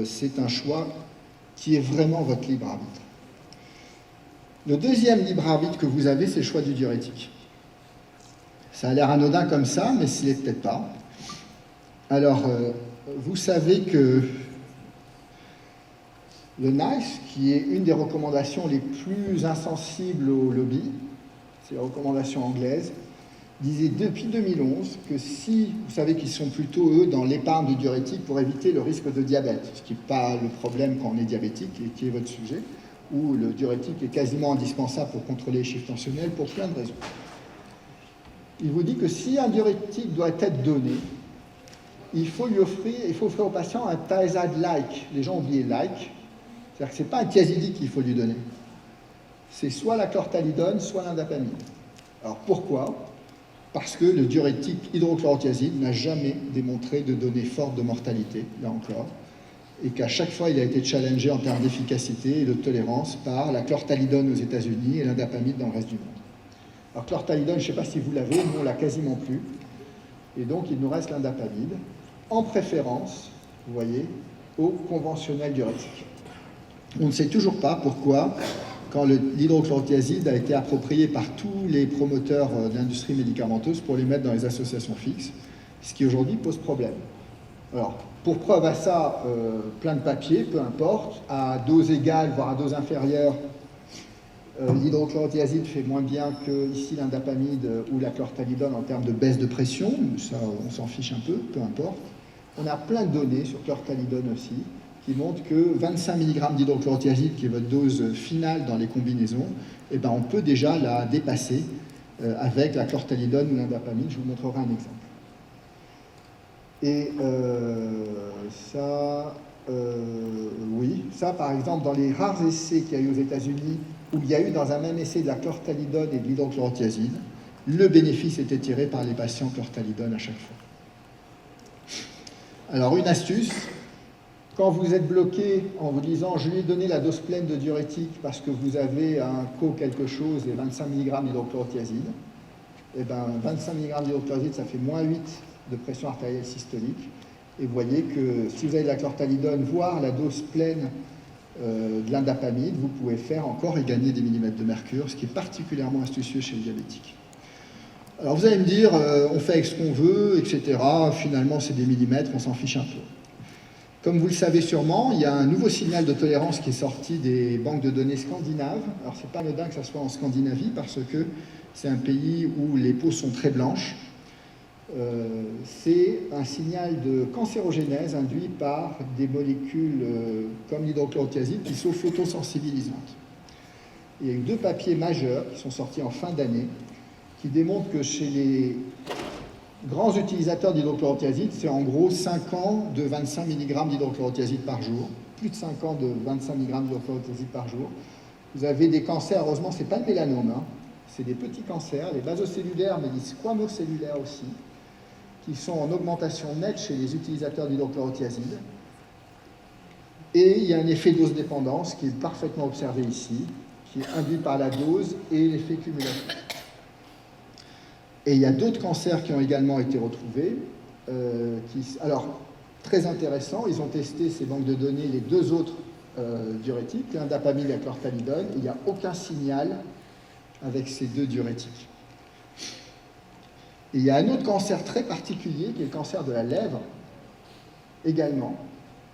C'est un choix qui est vraiment votre libre arbitre. Le deuxième libre arbitre que vous avez, c'est le choix du diurétique. Ça a l'air anodin comme ça, mais ce n'est peut-être pas. Alors, vous savez que le NICE, qui est une des recommandations les plus insensibles au lobby, c'est la recommandation anglaise, disait depuis 2011 que si, vous savez qu'ils sont plutôt, eux, dans l'épargne du diurétique pour éviter le risque de diabète, ce qui n'est pas le problème quand on est diabétique, et qui est votre sujet, où le diurétique est quasiment indispensable pour contrôler les chiffres tensionnels pour plein de raisons. Il vous dit que si un diurétique doit être donné, il faut offrir au patient un thiazide-like. Les gens ont oublié like. C'est-à-dire que ce n'est pas un thiazidie qu'il faut lui donner. C'est soit la chlorthalidone, soit l'indapamide. Alors pourquoi? Parce que le diurétique hydrochlorothiazide n'a jamais démontré de données fortes de mortalité, là encore, et qu'à chaque fois il a été challengé en termes d'efficacité et de tolérance par la chlorthalidone aux États-Unis et l'indapamide dans le reste du monde. Alors chlorthalidone, je ne sais pas si vous l'avez, nous on l'a quasiment plus, et donc il nous reste l'indapamide, en préférence, vous voyez, au conventionnel diurétique. On ne sait toujours pas pourquoi, quand l'hydrochlorothiazide a été approprié par tous les promoteurs de l'industrie médicamenteuse pour les mettre dans les associations fixes, ce qui aujourd'hui pose problème. Alors, pour preuve à ça, plein de papiers, peu importe, à dose égale, voire à dose inférieure, L'hydrochlorothiazide fait moins bien que ici l'indapamide ou la chlorthalidone en termes de baisse de pression, ça on s'en fiche un peu importe. On a plein de données sur chlorthalidone aussi, qui montrent que 25 mg d'hydrochlorothiazide, qui est votre dose finale dans les combinaisons, eh ben on peut déjà la dépasser avec la chlorthalidone ou l'indapamide. Je vous montrerai un exemple. Et oui, ça par exemple, dans les rares essais qu'il y a eu aux États-Unis, où il y a eu dans un même essai de la chlorthalidone et de l'hydrochlorothiazide, le bénéfice était tiré par les patients chlorthalidone à chaque fois. Alors une astuce, quand vous êtes bloqué en vous disant je lui ai donné la dose pleine de diurétique parce que vous avez un co quelque chose et 25 mg d'hydrochlorothiazide, et bien 25 mg d'hydrochlorothiazide ça fait moins 8 de pression artérielle systolique. Et vous voyez que si vous avez de la chlorthalidone, voire la dose pleine de l'indapamide, vous pouvez faire encore et gagner des millimètres de mercure, ce qui est particulièrement astucieux chez les diabétiques. Alors vous allez me dire, on fait avec ce qu'on veut, etc. Finalement, c'est des millimètres, on s'en fiche un peu. Comme vous le savez sûrement, il y a un nouveau signal de tolérance qui est sorti des banques de données scandinaves. Alors c'est pas anodin que ça soit en Scandinavie, parce que c'est un pays où les peaux sont très blanches. C'est un signal de cancérogénèse induit par des molécules comme l'hydrochlorothiazide qui sont photosensibilisantes. Il y a eu 2 papiers majeurs qui sont sortis en fin d'année qui démontrent que chez les grands utilisateurs d'hydrochlorothiazide, c'est en gros 5 ans de 25 mg d'hydrochlorothiazide par jour, plus de 5 ans de 25 mg d'hydrochlorothiazide par jour. Vous avez des cancers, heureusement, ce n'est pas le mélanome, hein, c'est des petits cancers, les basocellulaires, mais les squamocellulaires aussi, qui sont en augmentation nette chez les utilisateurs d'hydrochlorothiazide. Et il y a un effet dose-dépendance qui est parfaitement observé ici, qui est induit par la dose et l'effet cumulatif. Et il y a d'autres cancers qui ont également été retrouvés. Alors, très intéressant, ils ont testé ces banques de données, les 2 autres diurétiques, l'indapamide et la chlorthalidone, et il n'y a aucun signal avec ces 2 diurétiques. Et il y a un autre cancer très particulier, qui est le cancer de la lèvre, également,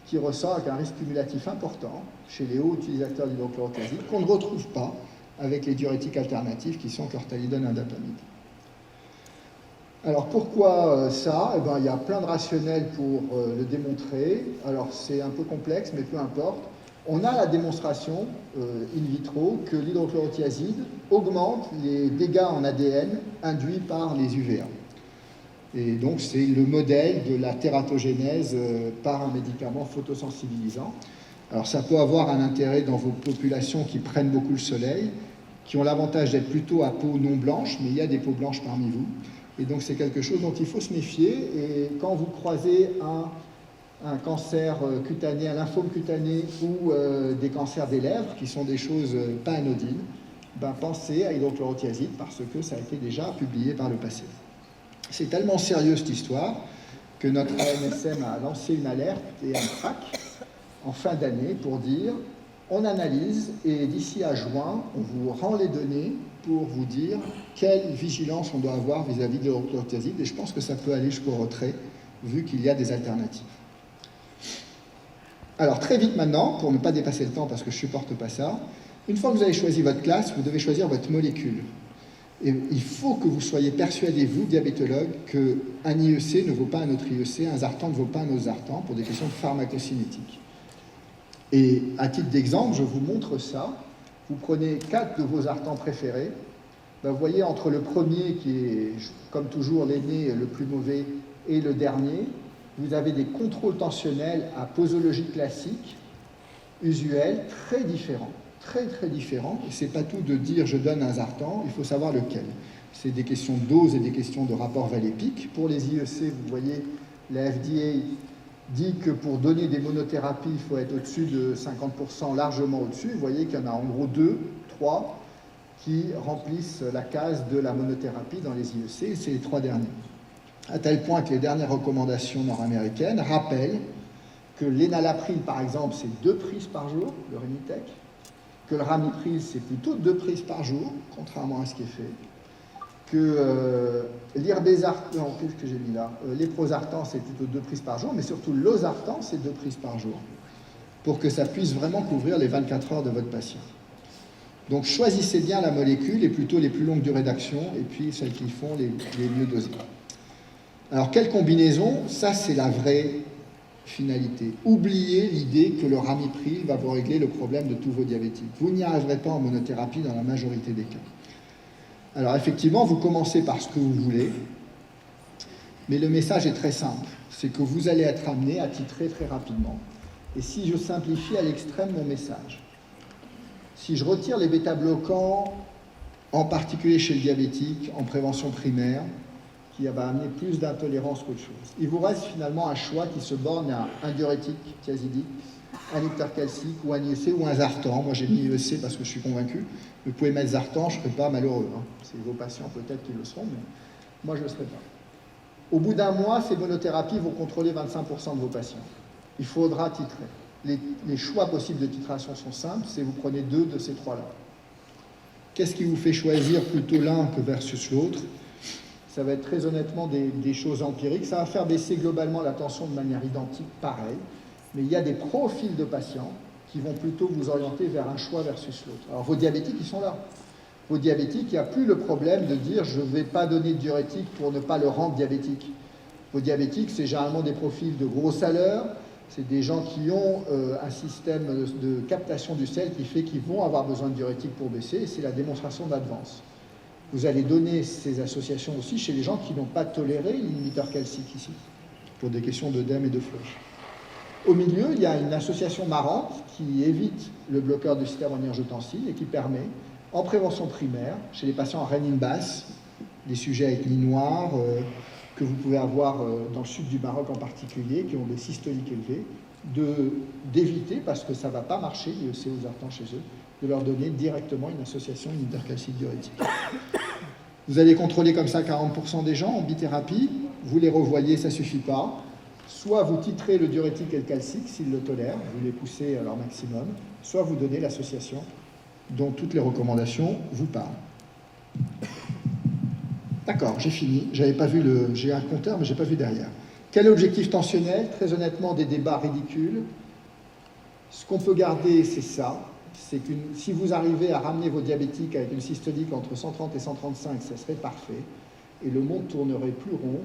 qui ressort avec un risque cumulatif important chez les hauts utilisateurs d'hydrochlorothiazide, qu'on ne retrouve pas avec les diurétiques alternatifs qui sont chlorthalidone et indapamide. Alors pourquoi ça? Eh bien, il y a plein de rationnels pour le démontrer. Alors c'est un peu complexe, mais peu importe. On a la démonstration in vitro que l'hydrochlorothiazide augmente les dégâts en ADN induits par les UVA. Et donc c'est le modèle de la tératogénèse par un médicament photosensibilisant. Alors ça peut avoir un intérêt dans vos populations qui prennent beaucoup le soleil, qui ont l'avantage d'être plutôt à peau non blanche, mais il y a des peaux blanches parmi vous. Et donc c'est quelque chose dont il faut se méfier. Et quand vous croisez un cancer cutané, un lymphome cutané ou des cancers des lèvres, qui sont des choses pas anodines, ben pensez à hydrochlorothiazide parce que ça a été déjà publié par le passé. C'est tellement sérieux cette histoire que notre ANSM a lancé une alerte et un track en fin d'année pour dire on analyse et d'ici à juin, on vous rend les données pour vous dire quelle vigilance on doit avoir vis-à-vis de l'hydrochlorothiazide, et je pense que ça peut aller jusqu'au retrait vu qu'il y a des alternatives. Alors très vite maintenant, pour ne pas dépasser le temps parce que je ne supporte pas ça, une fois que vous avez choisi votre classe, vous devez choisir votre molécule. Et il faut que vous soyez persuadé, vous, diabétologue, qu'un IEC ne vaut pas un autre IEC, un zartan ne vaut pas un autre zartan pour des questions de pharmacocinétique. Et à titre d'exemple, je vous montre ça. Vous prenez 4 de vos zartans préférés. Ben, vous voyez, entre le premier, qui est, comme toujours, l'aîné, le plus mauvais, et le dernier, vous avez des contrôles tensionnels à posologie classique, usuels, très différents. Très très différents, et c'est pas tout de dire je donne un zartan, il faut savoir lequel. C'est des questions de dose et des questions de rapport Vallée-Pic. Pour les IEC, vous voyez, la FDA dit que pour donner des monothérapies, il faut être au-dessus de 50%, largement au-dessus. Vous voyez qu'il y en a en gros 2, 3 qui remplissent la case de la monothérapie dans les IEC, c'est les 3 derniers. À tel point que les dernières recommandations nord-américaines rappellent que l'énalapril, par exemple, c'est 2 prises par jour, le Remitec, que le ramipril, c'est plutôt 2 prises par jour, contrairement à ce qui est fait, que l'irbésartan, qu'est-ce que j'ai mis là, l'éprosartan, c'est plutôt 2 prises par jour, mais surtout l'osartan, c'est 2 prises par jour, pour que ça puisse vraiment couvrir les 24 heures de votre patient. Donc choisissez bien la molécule, et plutôt les plus longues durées d'action, et puis celles qui font les mieux dosées. Alors, quelle combinaison? Ça, c'est la vraie finalité. Oubliez l'idée que le ramipril va vous régler le problème de tous vos diabétiques. Vous n'y arriverez pas en monothérapie dans la majorité des cas. Alors, effectivement, vous commencez par ce que vous voulez, mais le message est très simple. C'est que vous allez être amené à titrer très rapidement. Et si je simplifie à l'extrême mon message, si je retire les bêta-bloquants, en particulier chez le diabétique, en prévention primaire, qui va amener plus d'intolérance qu'autre chose. Il vous reste finalement un choix qui se borne à un diurétique thiazidique, un inhibiteur calcique ou un IEC ou un Zartan. Moi j'ai mis IEC parce que je suis convaincu. Vous pouvez mettre Zartan, je ne serai pas malheureux. Hein. C'est vos patients peut-être qui le seront, mais moi je ne le serai pas. Au bout d'un mois, ces monothérapies vont contrôler 25% de vos patients. Il faudra titrer. Les choix possibles de titration sont simples, c'est vous prenez 2 de ces 3-là. Qu'est-ce qui vous fait choisir plutôt l'un que versus l'autre? Ça va être très honnêtement des choses empiriques. Ça va faire baisser globalement la tension de manière identique, pareil. Mais il y a des profils de patients qui vont plutôt vous orienter vers un choix versus l'autre. Alors vos diabétiques, ils sont là. Vos diabétiques, il n'y a plus le problème de dire je ne vais pas donner de diurétique pour ne pas le rendre diabétique. Vos diabétiques, c'est généralement des profils de gros saleurs. C'est des gens qui ont un système de captation du sel qui fait qu'ils vont avoir besoin de diurétique pour baisser. Et c'est la démonstration d'advance. Vous allez donner ces associations aussi chez les gens qui n'ont pas toléré l'inhibiteur calcique ici, pour des questions d'œdème et de flèche. Au milieu, il y a une association marrante qui évite le bloqueur du système rénine-angiotensine et qui permet, en prévention primaire, chez les patients à rénine basse, des sujets à ethnie noire, que vous pouvez avoir dans le sud du Maroc en particulier, qui ont des systoliques élevés, d'éviter, parce que ça ne va pas marcher, l'IEC ou Zartan chez eux, de leur donner directement une association inhibiteur calcique diurétique. Vous allez contrôler comme ça 40% des gens en bithérapie, vous les revoyez, ça ne suffit pas. Soit vous titrez le diurétique et le calcique s'ils le tolèrent, vous les poussez à leur maximum, soit vous donnez l'association dont toutes les recommandations vous parlent. D'accord, j'ai fini. J'ai un compteur, mais je n'ai pas vu derrière. Quel est l'objectif tensionnel? Très honnêtement, des débats ridicules. Ce qu'on peut garder, c'est ça. C'est que si vous arrivez à ramener vos diabétiques avec une systolique entre 130 et 135, ça serait parfait. Et le monde tournerait plus rond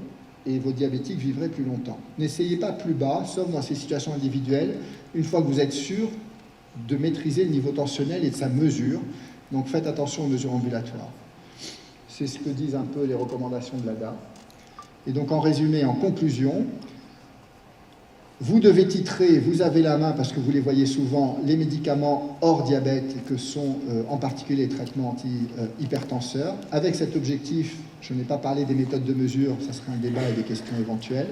et vos diabétiques vivraient plus longtemps. N'essayez pas plus bas, sauf dans ces situations individuelles, une fois que vous êtes sûr de maîtriser le niveau tensionnel et de sa mesure. Donc faites attention aux mesures ambulatoires. C'est ce que disent un peu les recommandations de l'ADA. Et donc en résumé, en conclusion, vous devez titrer, vous avez la main, parce que vous les voyez souvent, les médicaments hors diabète, que sont en particulier les traitements anti-hypertenseurs. Avec cet objectif, je n'ai pas parlé des méthodes de mesure, ça serait un débat et des questions éventuelles.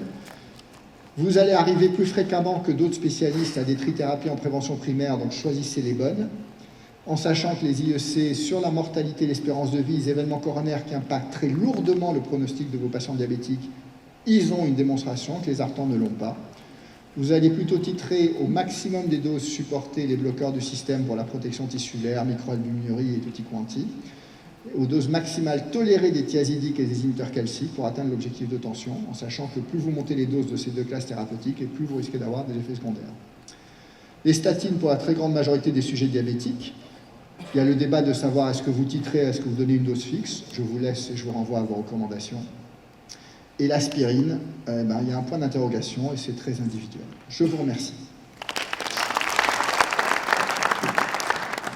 Vous allez arriver plus fréquemment que d'autres spécialistes à des trithérapies en prévention primaire, donc choisissez les bonnes, en sachant que les IEC, sur la mortalité et l'espérance de vie, les événements coronaires qui impactent très lourdement le pronostic de vos patients diabétiques, ils ont une démonstration que les Zartans ne l'ont pas. Vous allez plutôt titrer au maximum des doses supportées les bloqueurs du système pour la protection tissulaire, microalbuminurie et tutti quanti, aux doses maximales tolérées des thiazidiques et des inhibiteurs calciques pour atteindre l'objectif de tension, en sachant que plus vous montez les doses de ces deux classes thérapeutiques et plus vous risquez d'avoir des effets secondaires. Les statines pour la très grande majorité des sujets diabétiques. Il y a le débat de savoir est-ce que vous titrez, est-ce que vous donnez une dose fixe. Je vous laisse et je vous renvoie à vos recommandations. Et l'aspirine, il y a un point d'interrogation et c'est très individuel. Je vous remercie.